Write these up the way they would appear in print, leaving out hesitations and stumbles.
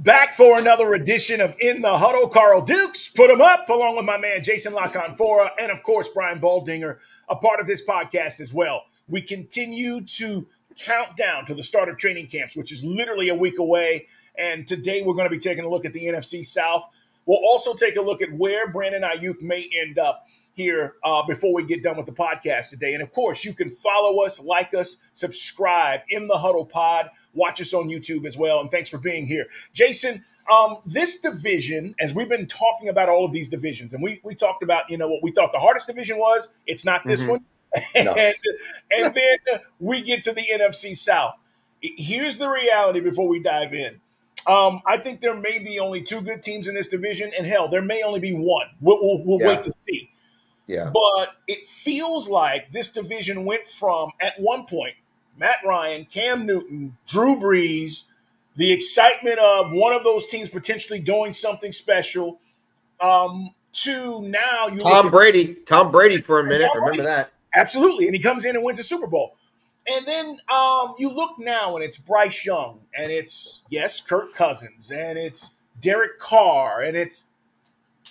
Back for another edition of In the Huddle. Carl Dukes, put him up, along with my man Jason Canfora, and of course Brian Baldinger, a part of this podcast as well. We continue to count down to the start of training camps, which is literally a week away. And today we're going to be taking a look at the NFC South. We'll also take a look at where Brandon Aiyuk may end up here before we get done with the podcast today. And of course, you can follow us, like us, subscribe in the Huddle Pod. Watch us on YouTube as well. And thanks for being here. Jason, this division, as we've been talking about all of these divisions, and we talked about, what we thought the hardest division was. It's not this one. No. and then we get to the NFC South. Here's the reality before we dive in. I think there may be only two good teams in this division, and hell, there may only be one. We'll wait to see. Yeah. But it feels like this division went from, at one point, Matt Ryan, Cam Newton, Drew Brees, the excitement of one of those teams potentially doing something special, to now you Tom Brady for a minute. Remember that. Absolutely. And he comes in and wins a Super Bowl. And then you look now, and it's Bryce Young, and it's, yes, Kirk Cousins, and it's Derek Carr, and it's,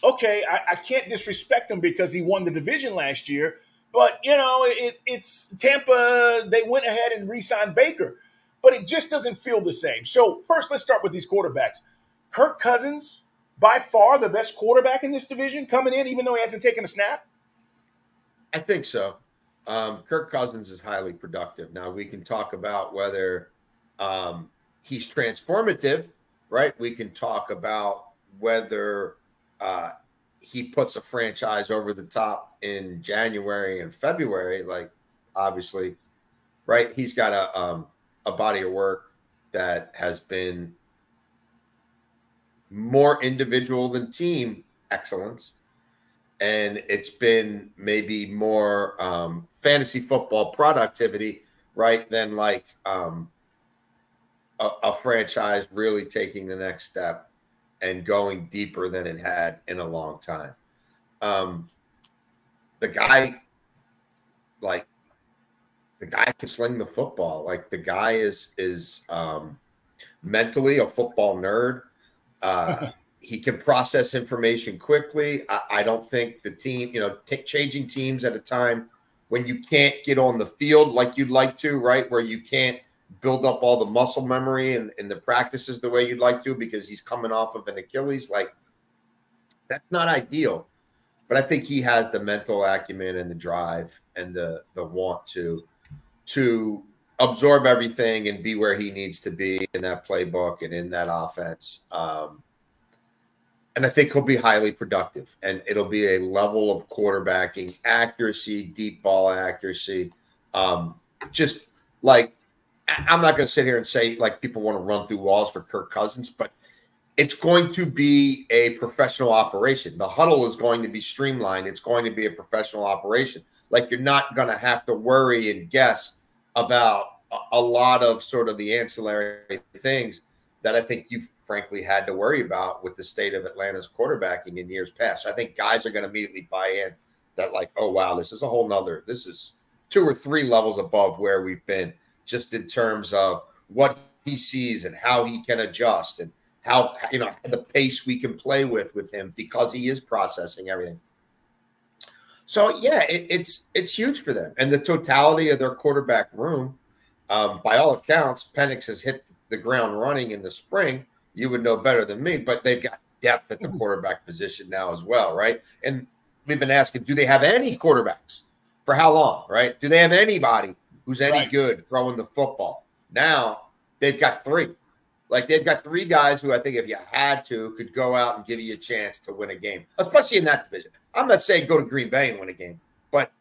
okay, I can't disrespect him because he won the division last year, but, it's Tampa. They went ahead and re-signed Baker, but it just doesn't feel the same. So first, let's start with these quarterbacks. Kirk Cousins, by far the best quarterback in this division, coming in, even though he hasn't taken a snap? I think so. Kirk Cousins is highly productive. Now, we can talk about whether he's transformative, right? We can talk about whether he puts a franchise over the top in January and February, like, obviously, right? He's got a body of work that has been more individual than team excellence. And it's been maybe more fantasy football productivity, right, than like a franchise really taking the next step and going deeper than it had in a long time. The guy can sling the football. Like, the guy is mentally a football nerd. He can process information quickly. I don't think the team, changing teams at a time when you can't get on the field like you'd like to, right, where you can't build up all the muscle memory and the practices the way you'd like to because he's coming off of an Achilles. Like, that's not ideal. But I think he has the mental acumen and the drive and the want to absorb everything and be where he needs to be in that playbook and in that offense. And I think he'll be highly productive, and it'll be a level of quarterbacking accuracy, deep ball accuracy. Just like, I'm not going to sit here and say like people want to run through walls for Kirk Cousins, but it's going to be a professional operation. The huddle is going to be streamlined. It's going to be a professional operation. Like, you're not going to have to worry and guess about a lot of sort of the ancillary things that I think you've frankly had to worry about with the state of Atlanta's quarterbacking in years past. So I think guys are going to immediately buy in that, like, oh, wow, this is a whole nother, this is 2 or 3 levels above where we've been, just in terms of what he sees and how he can adjust and how, the pace we can play with him because he is processing everything. So, yeah, it's huge for them. And the totality of their quarterback room, by all accounts, Penix has hit the ground running in the spring. You would know better than me, but they've got depth at the quarterback position now as well, right? And we've been asking, do they have any quarterbacks? For how long, right? Do they have anybody who's any good throwing the football? Now they've got 3. Like, they've got 3 guys who I think if you had to could go out and give you a chance to win a game, especially in that division. I'm not saying go to Green Bay and win a game, but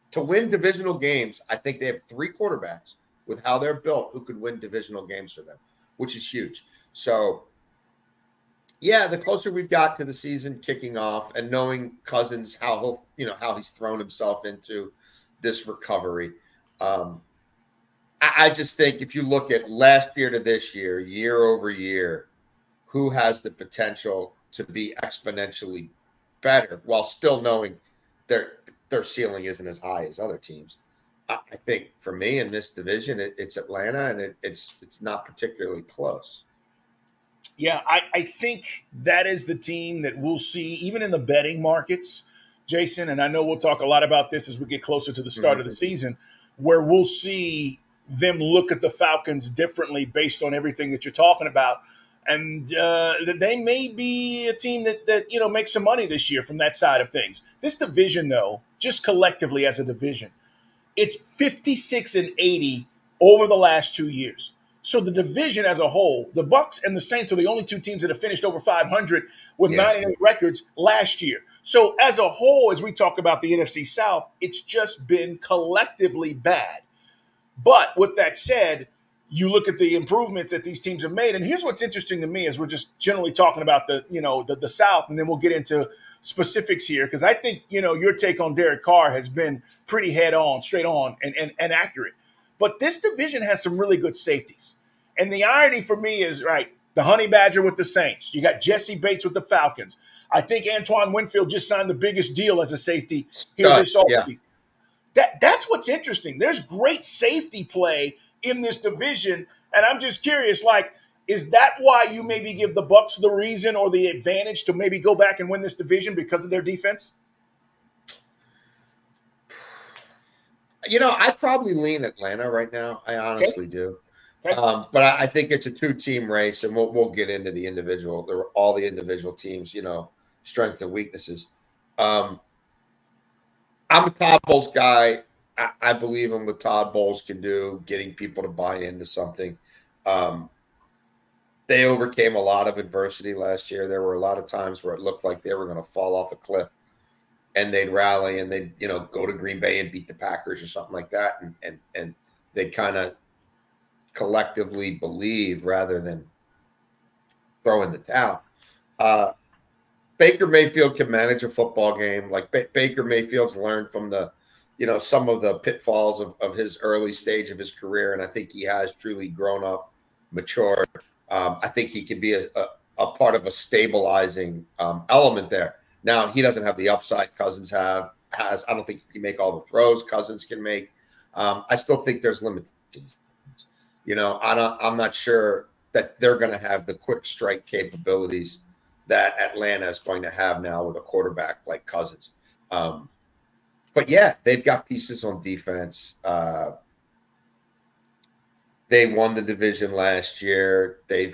to win divisional games, I think they have 3 quarterbacks with how they're built who could win divisional games for them, which is huge. So, yeah, the closer we've got to the season kicking off and knowing Cousins, how he's thrown himself into this recovery, I just think if you look at last year to this year, year over year, who has the potential to be exponentially better while still knowing their ceiling isn't as high as other teams. I think for me in this division, it's Atlanta, and it's not particularly close. Yeah, I think that is the team that we'll see, even in the betting markets, Jason. And I know we'll talk a lot about this as we get closer to the start of the season, where we'll see them look at the Falcons differently based on everything that you're talking about. And they may be a team that makes some money this year from that side of things. This division, though, just collectively as a division, it's 56-80 over the last 2 years. So the division as a whole, the Bucs and the Saints are the only two teams that have finished over 500 with 9-8 records last year. So as a whole, as we talk about the NFC South, it's just been collectively bad. But with that said, you look at the improvements that these teams have made, and here's what's interesting to me as we're just generally talking about the South, and then we'll get into specifics here, because I think your take on Derek Carr has been pretty head on, straight on, and accurate. But this division has some really good safeties. And the irony for me is, right, the Honey Badger with the Saints. You got Jesse Bates with the Falcons. I think Antoine Winfield just signed the biggest deal as a safety here this offseason. That's what's interesting. There's great safety play in this division. And I'm just curious, is that why you maybe give the Bucs the reason or the advantage to maybe go back and win this division because of their defense? I probably lean Atlanta right now. I honestly do. Okay. But I think it's a two-team race, and we'll get into all the individual teams, strengths and weaknesses. I'm a Todd Bowles guy. I believe in what Todd Bowles can do, getting people to buy into something. They overcame a lot of adversity last year. There were a lot of times where it looked like they were going to fall off a cliff, and they'd rally and they'd go to Green Bay and beat the Packers or something like that, and they kind of collectively believe rather than throw in the towel. Baker Mayfield can manage a football game. Like Baker Mayfield's learned from some of the pitfalls of his early stage of his career, and I think he has truly grown up, matured. I think he can be a part of a stabilizing element there. Now, he doesn't have the upside Cousins has. I don't think he can make all the throws Cousins can make. I still think there's limitations. I'm not sure that they're going to have the quick strike capabilities that Atlanta is going to have now with a quarterback like Cousins. But yeah, they've got pieces on defense. They won the division last year. A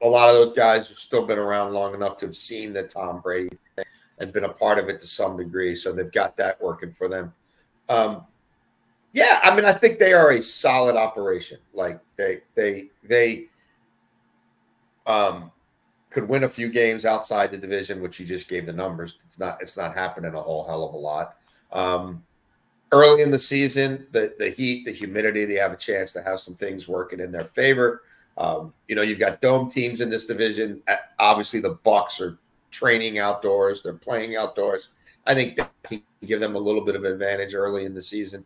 lot of those guys have still been around long enough to have seen the Tom Brady thing and been a part of it to some degree. So they've got that working for them. Yeah, I think they are a solid operation. Like they could win a few games outside the division, which you just gave the numbers. It's not happening a whole hell of a lot. Early in the season, the heat, the humidity, they have a chance to have some things working in their favor. You've got dome teams in this division. Obviously, the Bucs are training outdoors. They're playing outdoors. I think that can give them a little bit of an advantage early in the season.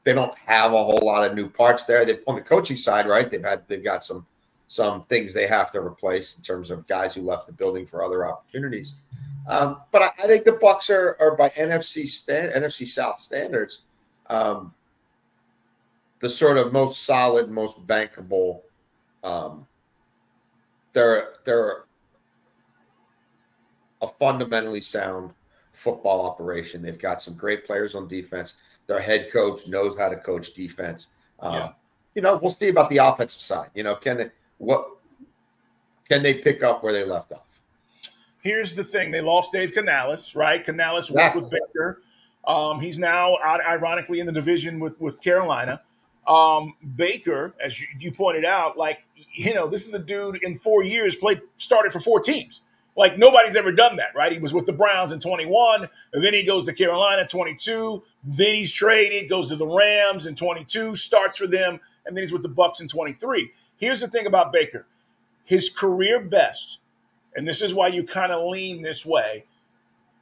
They don't have a whole lot of new parts there. On the coaching side, right? They've got some things they have to replace in terms of guys who left the building for other opportunities. But I think the Bucs are by NFC South standards, the sort of most solid, most bankable. They're a fundamentally sound football operation. They've got some great players on defense. Their head coach knows how to coach defense. We'll see about the offensive side. Can they pick up where they left off? Here's the thing. They lost Dave Canales, right? Canales worked with Baker. He's now, ironically, in the division with Carolina. Baker, as you pointed out, this is a dude in 4 years started for 4 teams. Like, nobody's ever done that, right? He was with the Browns in 21, and then he goes to Carolina 22. Then he's traded, goes to the Rams in 22, starts for them, and then he's with the Bucs in 23. Here's the thing about Baker. His career best, and this is why you kind of lean this way,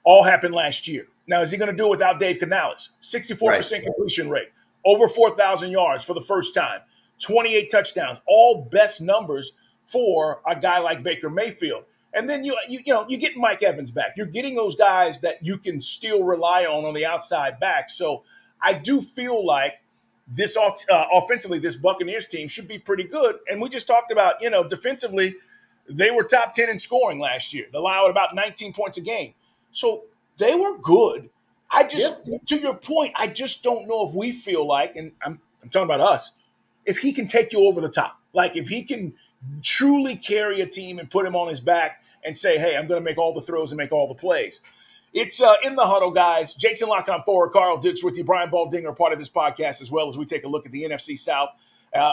all happened last year. Now, is he going to do it without Dave Canales? 64% completion rate, over 4,000 yards for the first time, 28 touchdowns, all best numbers for a guy like Baker Mayfield. And then you get Mike Evans back. You're getting those guys that you can still rely on the outside back. So I do feel like this offensively, this Buccaneers team should be pretty good. And we just talked about, defensively, they were top 10 in scoring last year. They allowed about 19 points a game. So they were good. To your point, I just don't know if we feel like, and I'm talking about us, if he can take you over the top. Like if he can truly carry a team and put him on his back and say, hey, I'm going to make all the throws and make all the plays. It's In the Huddle, guys. Jason Canfora, Carl Dukes with you. Brian Baldinger, part of this podcast, as well as we take a look at the NFC South.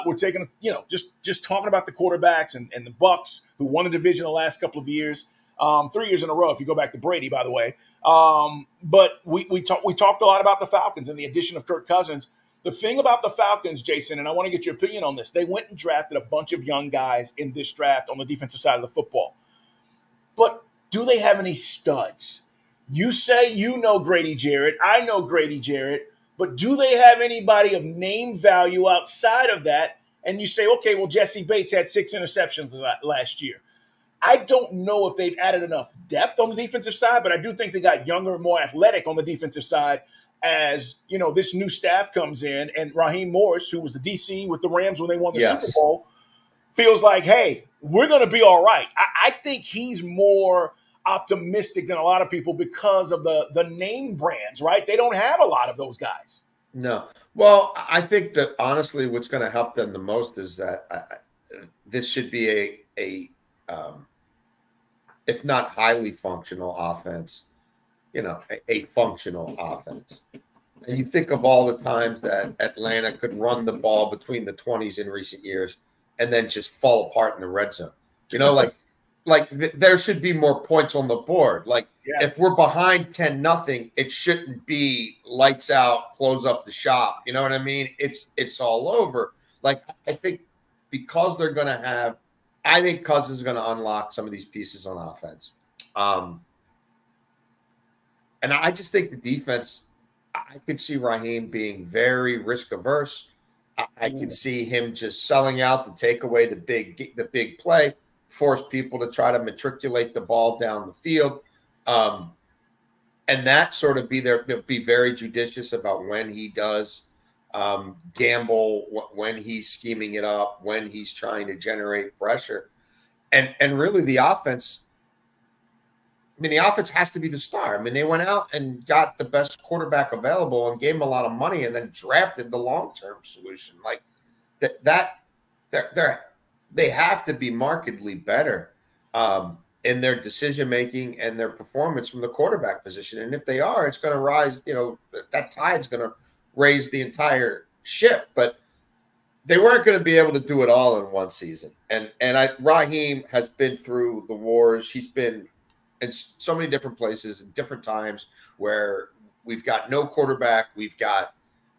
We're taking, just talking about the quarterbacks and the Bucs, who won the division the last couple of years, 3 years in a row, if you go back to Brady, by the way. But we talked a lot about the Falcons and the addition of Kirk Cousins. The thing about the Falcons, Jason, and I want to get your opinion on this, they went and drafted a bunch of young guys in this draft on the defensive side of the football. But do they have any studs? You say you know Grady Jarrett. I know Grady Jarrett. But do they have anybody of name value outside of that? And you say, okay, well, Jesse Bates had 6 interceptions last year. I don't know if they've added enough depth on the defensive side, but I do think they got younger, more athletic on the defensive side as, this new staff comes in. And Raheem Morris, who was the DC with the Rams when they won the Super Bowl, feels like, hey, we're going to be all right. I think he's more optimistic than a lot of people because of the name brands, right? They don't have a lot of those guys. No. Well, I think that honestly what's going to help them the most is that this should be a if not highly functional offense, a functional offense. And you think of all the times that Atlanta could run the ball between the 20s in recent years and then just fall apart in the red zone. Like there should be more points on the board. Like if we're behind 10-0, it shouldn't be lights out, close up the shop. You know what I mean? It's all over. Like I think because they're going to have, I think Cousins is going to unlock some of these pieces on offense. And I just think the defense, I could see Raheem being very risk averse. I could see him just selling out to take away the big play, force people to try to matriculate the ball down the field. And that sort of be very judicious about when he does gamble, when he's scheming it up, when he's trying to generate pressure. And really the offense, the offense has to be the star. they went out and got the best quarterback available and gave him a lot of money and then drafted the long-term solution. Like they have to be markedly better in their decision-making and their performance from the quarterback position. And if they are, it's going to rise, that tide's going to raise the entire ship. But they weren't going to be able to do it all in one season. And Raheem has been through the wars. He's been in so many different places and different times where we've got no quarterback. We've got,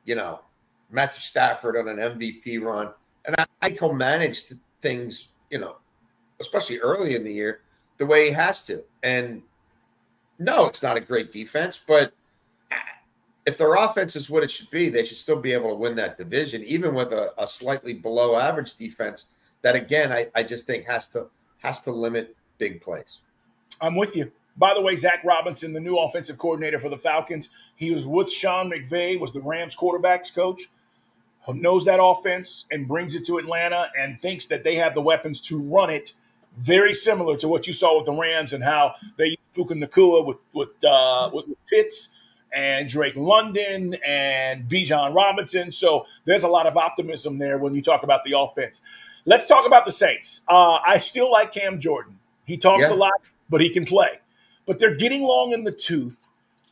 Matthew Stafford on an MVP run. And I think he'll manage things, especially early in the year, the way he has to. And no, it's not a great defense, but if their offense is what it should be, they should still be able to win that division, even with a slightly below average defense that, again, I just think has to limit big plays. I'm with you. By the way, Zach Robinson, the new offensive coordinator for the Falcons, he was with Sean McVay, was the Rams quarterbacks coach, who knows that offense and brings it to Atlanta and thinks that they have the weapons to run it, very similar to what you saw with the Rams and how they used Puka Nacua with Pitts and Drake London and Bijan Robinson. So there's a lot of optimism there when you talk about the offense. Let's talk about the Saints. I still like Cam Jordan. He talks a lot, but he can play. But they're getting long in the tooth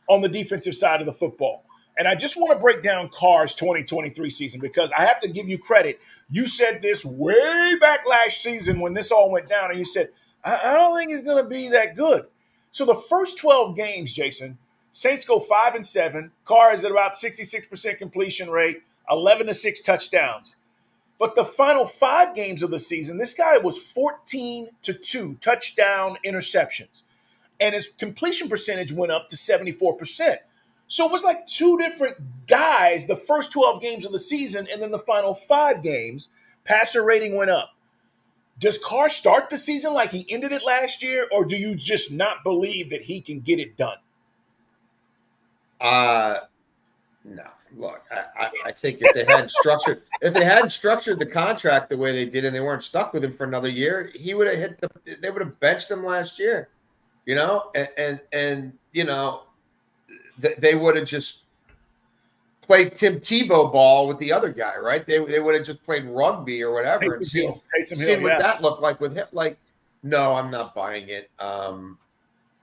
on the defensive side of the football. And I just want to break down Carr's 2023 season because I have to give you credit. You said this way back last season when this all went down, and you said, I don't think it's going to be that good. So the first 12 games, Jason, Saints go 5-7. Carr is at about 66% completion rate, 11-6 touchdowns. But the final 5 games of the season, this guy was 14-2 touchdown interceptions. And his completion percentage went up to 74%. So it was like 2 different guys the first 12 games of the season, and then the final 5 games, passer rating went up. Does Carr start the season like he ended it last year, or do you just not believe that he can get it done? No. Look, I think if they hadn't structured the contract the way they did, and they weren't stuck with him for another year, he would have they would have benched him last year, and they would have just played Tim Tebow ball with the other guy, right? They would have just played rugby or whatever and seen what that looked like with him. Like, no, I'm not buying it.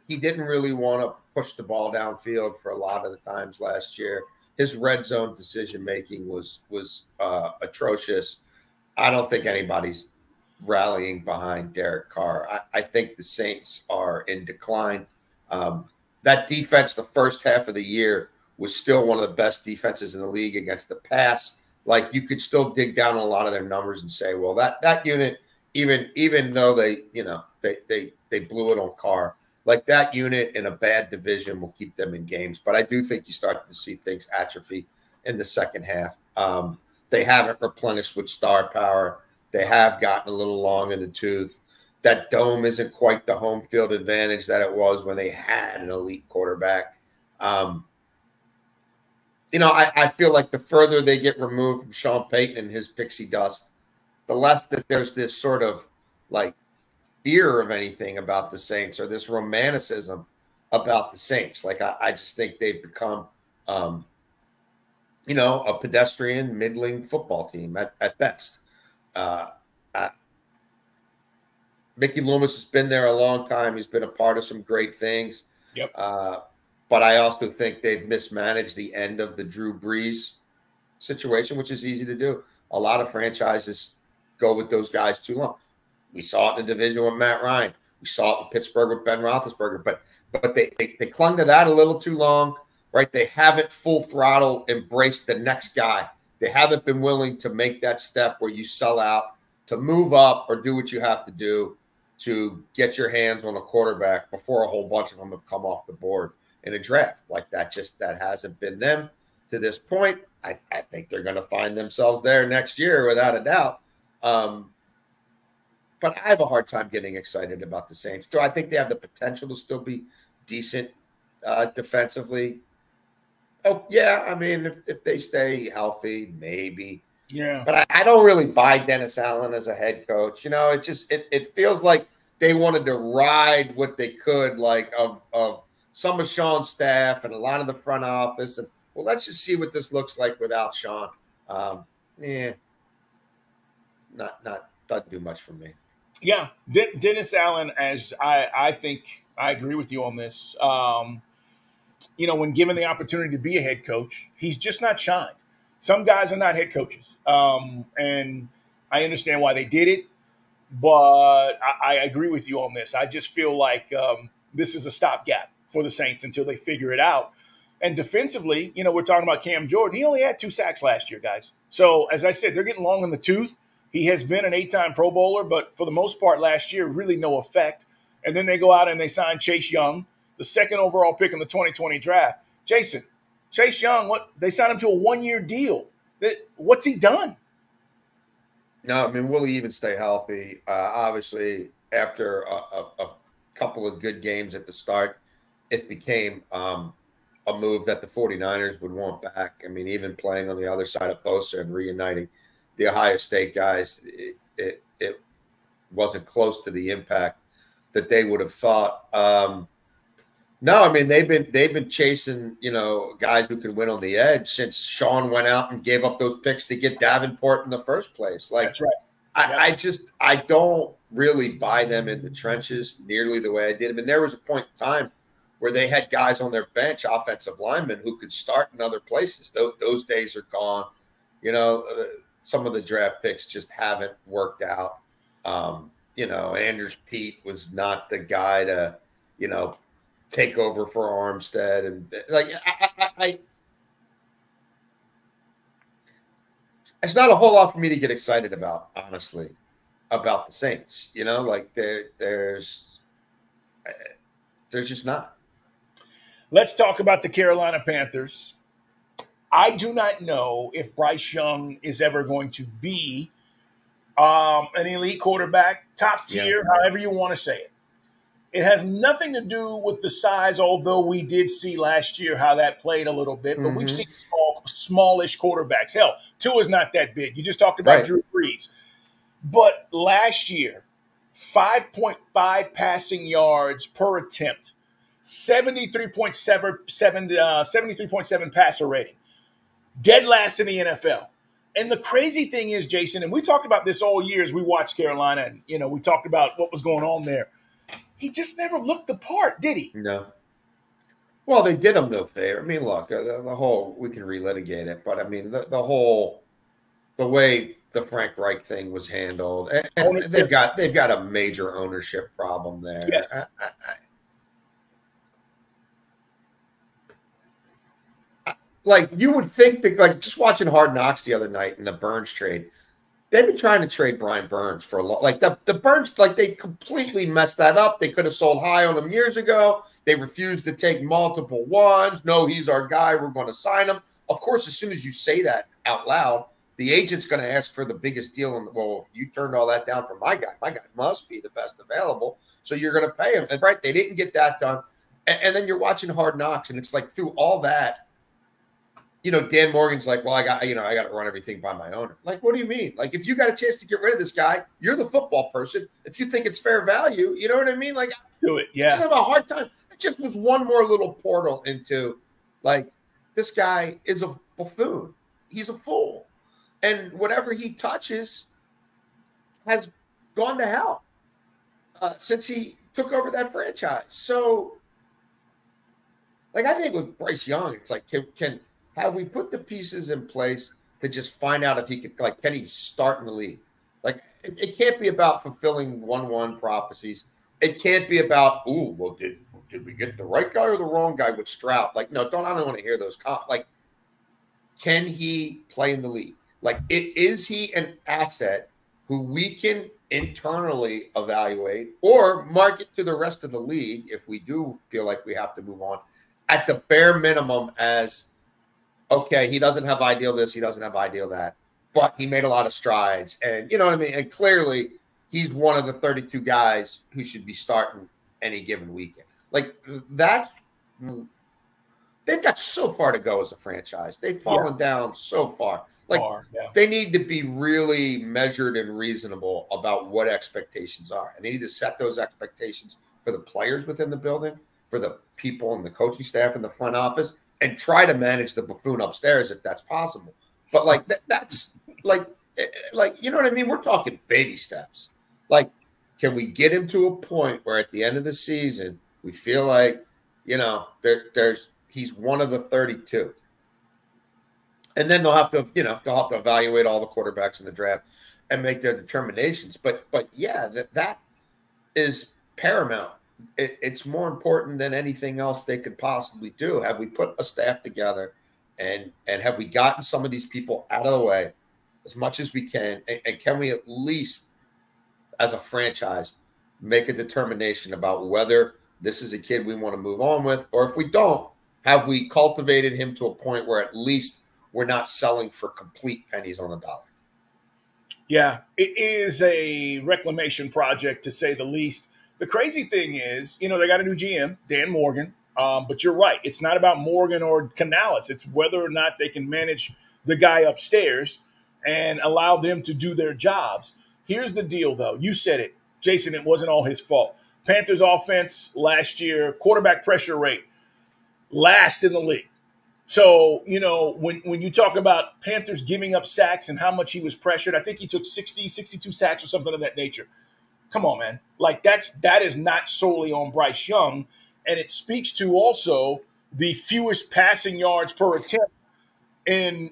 He didn't really want to push the ball downfield for a lot of the times last year. His red zone decision making was atrocious. I don't think anybody's rallying behind Derek Carr. I think the Saints are in decline. That defense, the first half of the year, was still one of the best defenses in the league against the pass. Like, you could still dig down on a lot of their numbers and say, well, that unit, even though they blew it on Carr, like, that unit in a bad division will keep them in games. But I do think you start to see things atrophy in the second half. They haven't replenished with star power. They have gotten a little long in the tooth. That dome isn't quite the home field advantage that it was when they had an elite quarterback. I feel like the further they get removed from Sean Payton and his pixie dust, the less that there's this sort of like fear of anything about the Saints or this romanticism about the Saints. Like, I just think they've become, a pedestrian, middling football team at best. Mickey Loomis has been there a long time. He's been a part of some great things. Yep. But I also think they've mismanaged the end of the Drew Brees situation, which is easy to do. A lot of franchises go with those guys too long. We saw it in the division with Matt Ryan. We saw it in Pittsburgh with Ben Roethlisberger. But they clung to that a little too long, right? They haven't full throttle embraced the next guy. They haven't been willing to make that step where you sell out, to move up or do what you have to do to get your hands on a quarterback before a whole bunch of them have come off the board in a draft. Like, that hasn't been them to this point. I think they're going to find themselves there next year without a doubt. But I have a hard time getting excited about the Saints. Do I think they have the potential to still be decent defensively? Oh, yeah. I mean, if they stay healthy, maybe. Yeah. But I don't really buy Dennis Allen as a head coach. It feels like they wanted to ride what they could, like, of some of Sean's staff and a lot of the front office. And, well, let's just see what this looks like without Sean. Doesn't do much for me. Yeah, Dennis Allen, as I think I agree with you on this. When given the opportunity to be a head coach, he's just not shined. Some guys are not head coaches, and I understand why they did it, but I agree with you on this. I just feel like this is a stopgap for the Saints until they figure it out. And defensively, we're talking about Cam Jordan. He only had 2 sacks last year, guys. So, as I said, they're getting long in the tooth. He has been an 8-time Pro Bowler, but for the most part last year, really no effect. And then they go out and they sign Chase Young, the 2nd overall pick in the 2020 draft. Jason, Chase Young, they signed him to a 1-year deal. What's he done? No, I mean, will he even stay healthy? Obviously, after a couple of good games at the start, it became a move that the 49ers would want back. I mean, even playing on the other side of Bosa and reuniting the Ohio State guys, it wasn't close to the impact that they would have thought. No, I mean, they've been chasing, guys who can win on the edge since Sean went out and gave up those picks to get Davenport in the first place. Like, that's right. I don't really buy them in the trenches nearly the way I did. I mean, there was a point in time where they had guys on their bench, offensive linemen, who could start in other places. Those days are gone. Some of the draft picks just haven't worked out. Anders Pete was not the guy to, take over for Armstead. And it's not a whole lot for me to get excited about, honestly, about the Saints. There's just not. Let's talk about the Carolina Panthers. I do not know if Bryce Young is ever going to be an elite quarterback, top tier, however you want to say it. It has nothing to do with the size, although we did see last year how that played a little bit. But we've seen smallish quarterbacks. Hell, Tua's not that big. You just talked about Drew Brees. But last year, 5.5 passing yards per attempt, 73.7 passer rating, dead last in the NFL. And the crazy thing is, Jason, and we talked about this all year as we watched Carolina, and we talked about what was going on there. He just never looked the part, did he? No. Well, they did him no favor. I mean, look, the whole, we can relitigate it, but I mean, the way the Frank Reich thing was handled, and they've got a major ownership problem there. Yes. Like, you would think that, like, just watching Hard Knocks the other night in the Burns trade, they've been trying to trade Brian Burns for a lot. Like, the Burns, like, they completely messed that up. They could have sold high on him years ago. They refused to take multiple ones. No, he's our guy. We're going to sign him. Of course, as soon as you say that out loud, the agent's going to ask for the biggest deal. And, well, you turned all that down for my guy. My guy must be the best available. So you're going to pay him. And, right, they didn't get that done. And then you're watching Hard Knocks, and it's like through all that, Dan Morgan's like, well, I got to run everything by my owner. Like, what do you mean? Like, if you got a chance to get rid of this guy, you're the football person. If you think it's fair value, you know what I mean? Like, do it. Yeah. I just have a hard time. It just was one more little portal into, like, this guy is a buffoon. He's a fool. And whatever he touches has gone to hell since he took over that franchise. So, like, I think with Bryce Young, it's like, have we put the pieces in place to just find out if he could, like, can he start in the league? Like, it can't be about fulfilling 1-1 prophecies. It can't be about, did we get the right guy or the wrong guy with Stroud? Like, no, I don't want to hear those. Like, can he play in the league? Like, is he an asset who we can internally evaluate or market to the rest of the league if we do feel like we have to move on at the bare minimum as, okay, he doesn't have ideal this, he doesn't have ideal that, but he made a lot of strides. And you know what I mean? And clearly he's one of the 32 guys who should be starting any given weekend. Like, they've got so far to go as a franchise. They've fallen down so far. Like, they need to be really measured and reasonable about what expectations are. And they need to set those expectations for the players within the building, for the people and the coaching staff in the front office, and try to manage the buffoon upstairs if that's possible. But, like, that's like, you know what I mean? We're talking baby steps. Like, can we get him to a point where at the end of the season we feel like, he's one of the 32? And then they'll have to evaluate all the quarterbacks in the draft and make their determinations. But yeah, that is paramount. It's more important than anything else they could possibly do. Have we put a staff together and have we gotten some of these people out of the way as much as we can? And can we at least, as a franchise, make a determination about whether this is a kid we want to move on with, or if we don't, have we cultivated him to a point where at least we're not selling for complete pennies on the dollar? Yeah, it is a reclamation project, to say the least. The crazy thing is, they got a new GM, Dan Morgan, but you're right. It's not about Morgan or Canales. It's whether or not they can manage the guy upstairs and allow them to do their jobs. Here's the deal, though. You said it, Jason. It wasn't all his fault. Panthers offense last year, quarterback pressure rate, last in the league. So, when you talk about Panthers giving up sacks and how much he was pressured, I think he took 62 sacks or something of that nature. Come on, man. Like, that is not solely on Bryce Young. And it speaks to also the fewest passing yards per attempt in,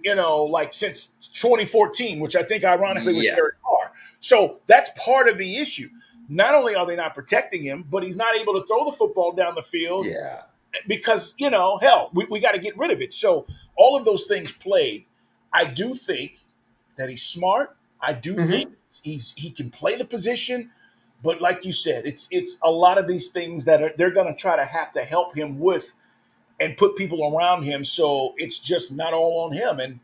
since 2014, which I think ironically was Derek Carr. So that's part of the issue. Not only are they not protecting him, but he's not able to throw the football down the field. Yeah. Because, hell, we got to get rid of it. So all of those things played. I do think that he's smart. I do think he can play the position. But like you said, it's a lot of these things that they're going to try to have to help him with and put people around him. So it's just not all on him. And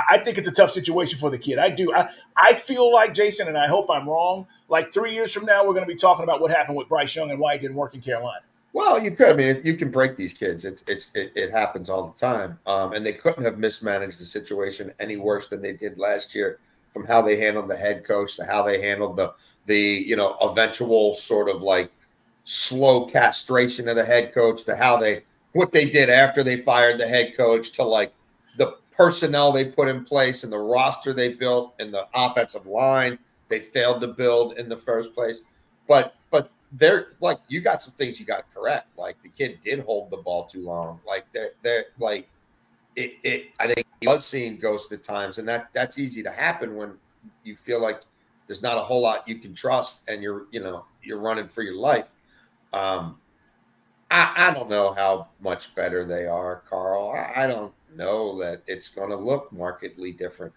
I think it's a tough situation for the kid. I do. I feel like, Jason, and I hope I'm wrong, like 3 years from now, we're going to be talking about what happened with Bryce Young and why it didn't work in Carolina. Well, you could. I mean, you can break these kids. It happens all the time. And they couldn't have mismanaged the situation any worse than they did last year, from how they handled the head coach to how they handled the eventual sort of like slow castration of the head coach to what they did after they fired the head coach to like the personnel they put in place and the roster they built and the offensive line they failed to build in the first place. But they're like, you got some things you got to correct. Like the kid did hold the ball too long. Like they're like it. I think he was seeing ghosts at times, and that's easy to happen when you feel like there's not a whole lot you can trust, and you're running for your life. I don't know how much better they are, Carl. I don't know that it's going to look markedly different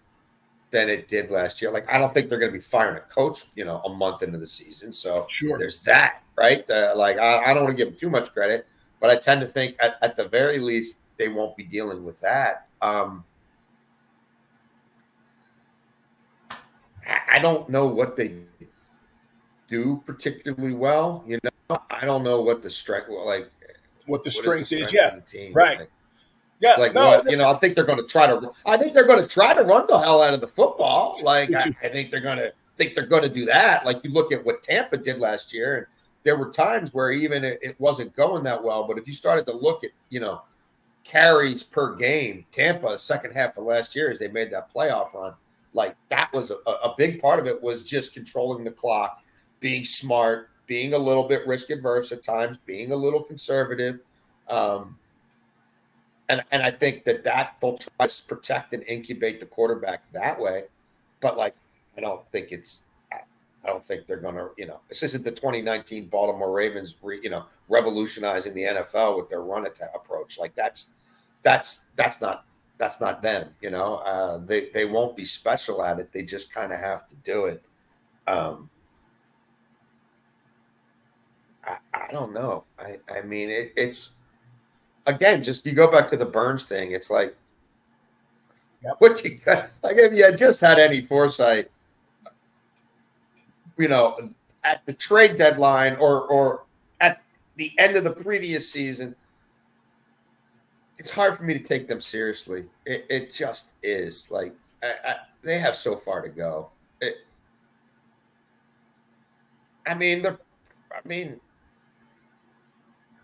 than it did last year. Like, I don't think they're going to be firing a coach, a month into the season. So sure, there's that, right? I don't want to give them too much credit, but I tend to think at the very least they won't be dealing with that. I don't know what they do particularly well. I don't know what the strength is. Yeah, of the team, right. Like, yeah, like no, what I think they're going to try to. I think they're going to try to run the hell out of the football. Like I think they're going to do that. Like you look at what Tampa did last year, and there were times where even it wasn't going that well. But if you started to look at carries per game, Tampa second half of last year as they made that playoff run, like that was a big part of it was just controlling the clock, being smart, being a little bit risk adverse at times, being a little conservative. And I think that they'll try to protect and incubate the quarterback that way. But like, I don't think they're going to, this isn't the 2019 Baltimore Ravens, revolutionizing the NFL with their run attack approach. Like that's not them, they won't be special at it. They just kind of have to do it. I don't know. I mean, it's, again, just you go back to the Burns thing. It's like, what you got? Like, if you had just had any foresight, at the trade deadline or at the end of the previous season, it's hard for me to take them seriously. It just is. Like, they have so far to go.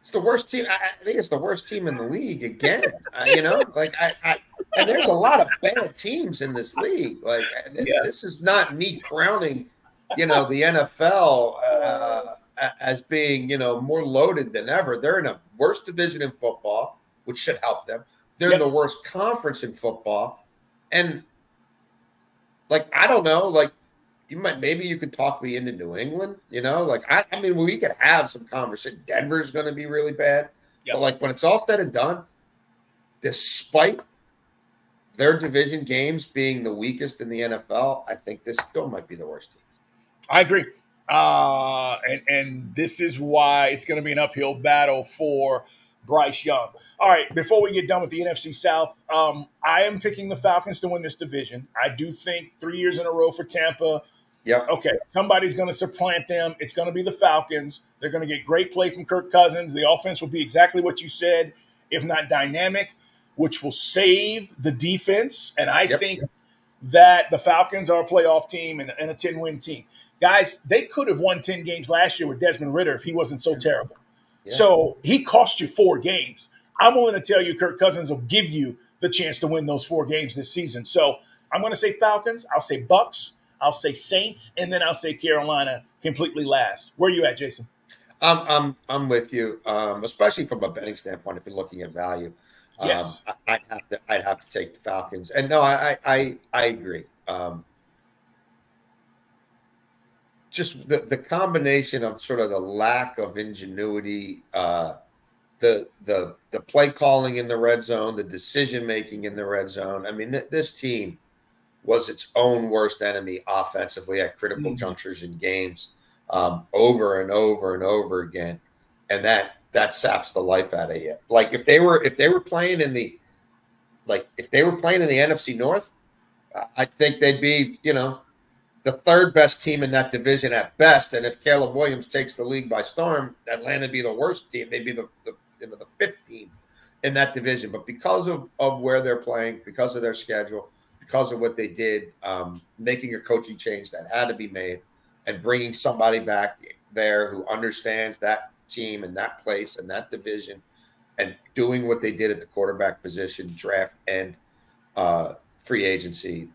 It's the worst team. I think it's the worst team in the league again. And there's a lot of bad teams in this league. Like, this is not me crowning, the NFL as being, more loaded than ever. They're in a worse division in football, which should help them. They're in the worst conference in football, and like, I don't know, like. Maybe you could talk me into New England, I mean, we could have some conversation. Denver's going to be really bad. But like when it's all said and done, despite their division games being the weakest in the NFL, I think this still might be the worst team. I agree. And this is why it's going to be an uphill battle for Bryce Young. All right, before we get done with the NFC South, I am picking the Falcons to win this division. I do think 3 years in a row for Tampa. Yeah. Okay, somebody's going to supplant them. It's going to be the Falcons. They're going to get great play from Kirk Cousins. The offense will be exactly what you said, if not dynamic, which will save the defense. And I think that the Falcons are a playoff team and a 10-win team. Guys, they could have won 10 games last year with Desmond Ridder if he wasn't so terrible. Yeah. So he cost you 4 games. I'm willing to tell you Kirk Cousins will give you the chance to win those 4 games this season. So I'm going to say Falcons. I'll say Bucks. I'll say Saints, and then I'll say Carolina completely last. Where are you at, Jason? I'm with you, especially from a betting standpoint. If you're looking at value, yes, I'd have to take the Falcons. And no, I agree. Just the combination of sort of the lack of ingenuity, the play calling in the red zone, the decision making in the red zone. I mean, this team was its own worst enemy offensively at critical junctures in games, over and over and over again, and that saps the life out of you. Like if they were playing in the like if they were playing in the NFC North, I think they'd be, the third best team in that division at best. And if Caleb Williams takes the league by storm, Atlanta would be the worst team. They'd be the fifth team in that division. But because of where they're playing, because of their schedule, because of what they did, making a coaching change that had to be made and bringing somebody back there who understands that team and that place and that division and doing what they did at the quarterback position, draft and free agency,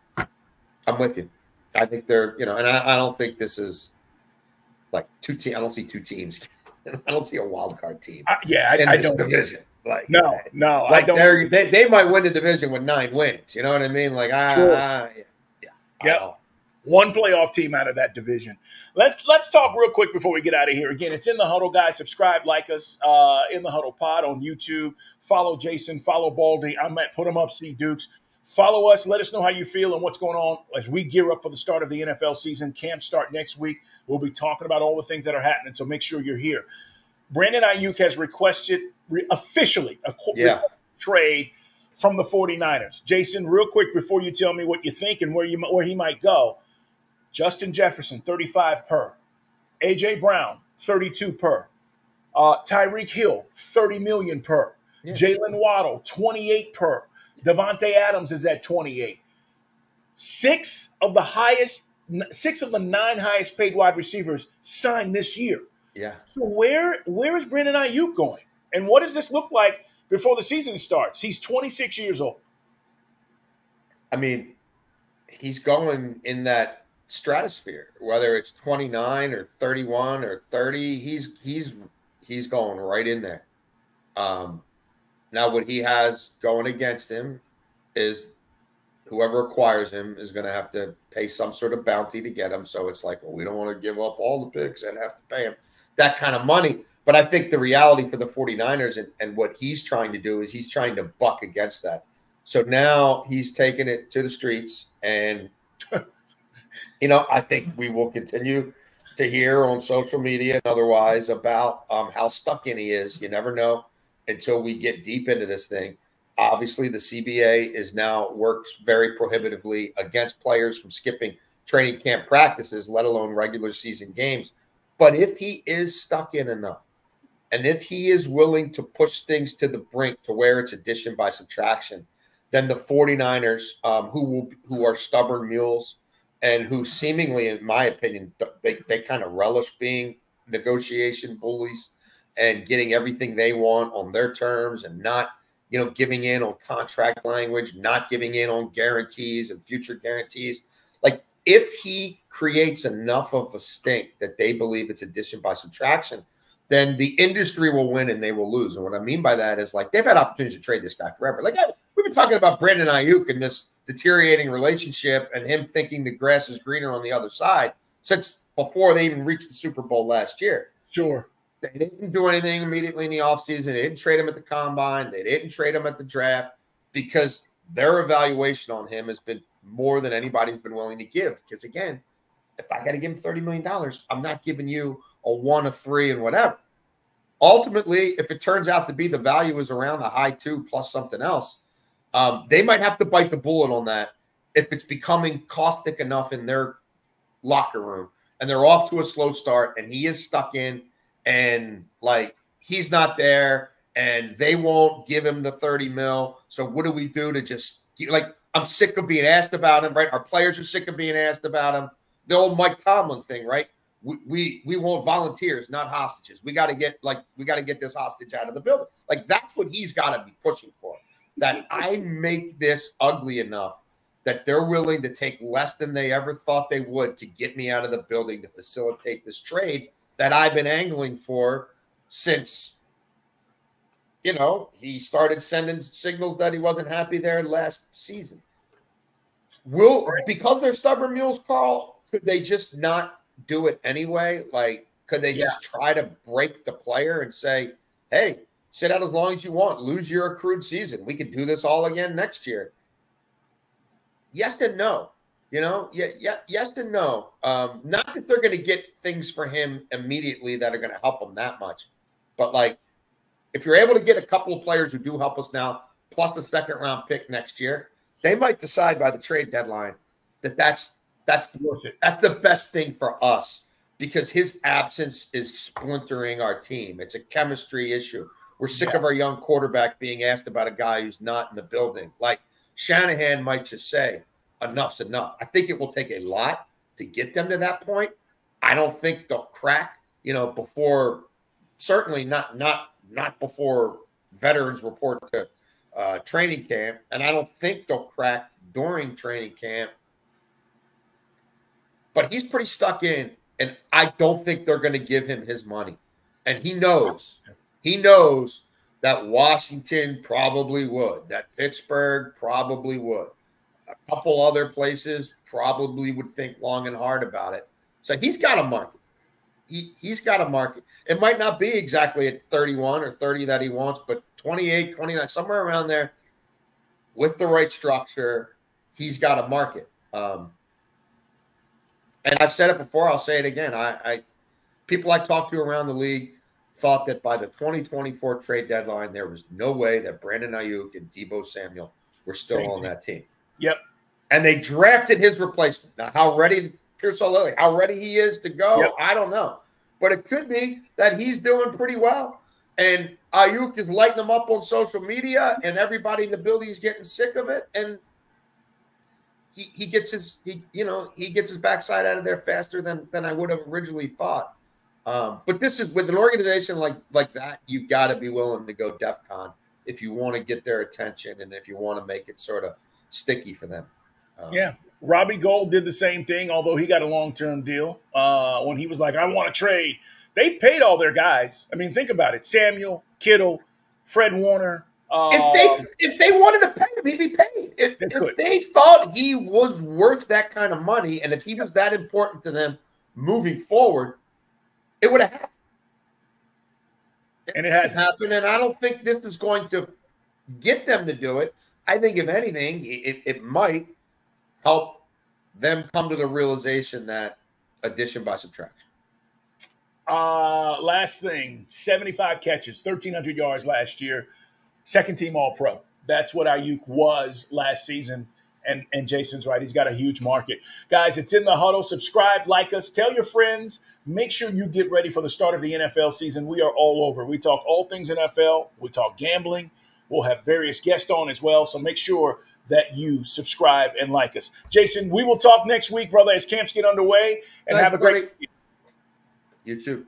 I'm with you. I think they're, and I don't think this is like two teams. I don't see two teams. I don't see a wild card team. I don't division. Like no, like I don't. They might win the division with 9 wins. You know what I mean? Like one playoff team out of that division. Let's talk real quick before we get out of here. Again, it's In the Huddle, guys. Subscribe, like us, In the Huddle Pod on YouTube. Follow Jason. Follow Baldy. I'm at Put 'em Up C Dukes. Follow us. Let us know how you feel and what's going on as we gear up for the start of the NFL season. Camp start next week. We'll be talking about all the things that are happening, so make sure you're here. Brandon Aiyuk has requested officially a trade from the 49ers. Jason, real quick before you tell me what you think and where he might go, Justin Jefferson, 35 per. A.J. Brown, 32 per. Tyreek Hill, 30 million per. Yeah. Jalen Waddle, 28 per. Devontae Adams is at 28. 6 of the 9 highest paid wide receivers signed this year. Yeah. So where is Brandon Aiyuk going? And what does this look like before the season starts? He's 26 years old. I mean, he's going in that stratosphere, whether it's 29 or 31 or 30, he's going right in there. Now, what he has going against him is whoever acquires him is going to have to pay some sort of bounty to get him. So it's like, well, we don't want to give up all the picks and have to pay him that kind of money. But I think the reality for the 49ers and what he's trying to do is he's trying to buck against that. So now he's taking it to the streets. And, I think we will continue to hear on social media and otherwise about how stuck in he is. You never know until we get deep into this thing. Obviously, the CBA is now works very prohibitively against players from skipping training camp practices, let alone regular season games. But if he is stuck in enough, and if he is willing to push things to the brink to where it's addition by subtraction, then the 49ers, who are stubborn mules and who seemingly, in my opinion, they kind of relish being negotiation bullies and getting everything they want on their terms and not, giving in on contract language, not giving in on guarantees and future guarantees. Like, if he creates enough of a stink that they believe it's addition by subtraction, then the industry will win and they will lose. And what I mean by that is, like, they've had opportunities to trade this guy forever. Like, we've been talking about Brandon Aiyuk and this deteriorating relationship and him thinking the grass is greener on the other side since before they even reached the Super Bowl last year. Sure. They didn't do anything immediately in the offseason. They didn't trade him at the combine. They didn't trade him at the draft because their evaluation on him has been more than anybody's been willing to give. Because, again, if I got to give him $30 million, I'm not giving you a 1 of 3 and whatever. Ultimately, if it turns out to be the value is around a high 2 plus something else, they might have to bite the bullet on that if it's becoming caustic enough in their locker room and they're off to a slow start and he is stuck in and, like, he's not there and they won't give him the 30 mil. So what do we do to just – like, I'm sick of being asked about him, right? Our players are sick of being asked about him. The old Mike Tomlin thing, right? We want volunteers, not hostages. We got to get this hostage out of the building. Like, that's what he's got to be pushing for. That I make this ugly enough that they're willing to take less than they ever thought they would to get me out of the building to facilitate this trade that I've been angling for since, he started sending signals that he wasn't happy there last season. Because they're stubborn mules, Carl, could they just not do it anyway? Like, could they just try to break the player and say, hey, sit out as long as you want, lose your accrued season. We could do this all again next year. Yes and no. Yes and no. Not that they're going to get things for him immediately that are going to help him that much. But, like, if you're able to get a couple of players who do help us now, plus the second-round pick next year, they might decide by the trade deadline that that's worth it. That's the best thing for us because his absence is splintering our team. It's a chemistry issue. We're sick of our young quarterback being asked about a guy who's not in the building. Like Shanahan might just say, enough's enough. I think it will take a lot to get them to that point. I don't think they'll crack, before certainly not before veterans report to training camp. And I don't think they'll crack during training camp. But he's pretty stuck in, and I don't think they're going to give him his money. And he knows that Washington probably would, that Pittsburgh probably would. A couple other places probably would think long and hard about it. So he's got a market. He's got a market. It might not be exactly at 31 or 30 that he wants, but 28, 29, somewhere around there with the right structure, he's got a market. And I've said it before, I'll say it again. People I talked to around the league thought that by the 2024 trade deadline, there was no way that Brandon Aiyuk and Deebo Samuel were still on that team. Yep. And they drafted his replacement. Now, how ready he is to go, yep. I don't know. But it could be that he's doing pretty well. And Aiyuk is lighting them up on social media, and everybody in the building is getting sick of it. And he gets his backside out of there faster than I would have originally thought. But this is with an organization like that, you've got to be willing to go DEFCON if you want to get their attention and if you want to make it sort of sticky for them. Robbie Gould did the same thing, although he got a long-term deal when he was like, I want to trade. They've paid all their guys. I mean, think about it. Samuel, Kittle, Fred Warner. If they wanted to pay him, he'd be paid. If they thought he was worth that kind of money, and if he was that important to them moving forward, it would have happened. And it has happened, and I don't think this is going to get them to do it. I think, if anything, it might help them come to the realization that addition by subtraction. Last thing, 75 catches, 1,300 yards last year. Second team All-Pro. That's what Aiyuk was last season. And Jason's right. He's got a huge market. Guys, it's In the Huddle. Subscribe, like us, tell your friends. Make sure you get ready for the start of the NFL season. We are all over. We talk all things NFL. We talk gambling. We'll have various guests on as well. So make sure that you subscribe and like us. Jason, we will talk next week, brother, as camps get underway. And Thanks, have a great You too.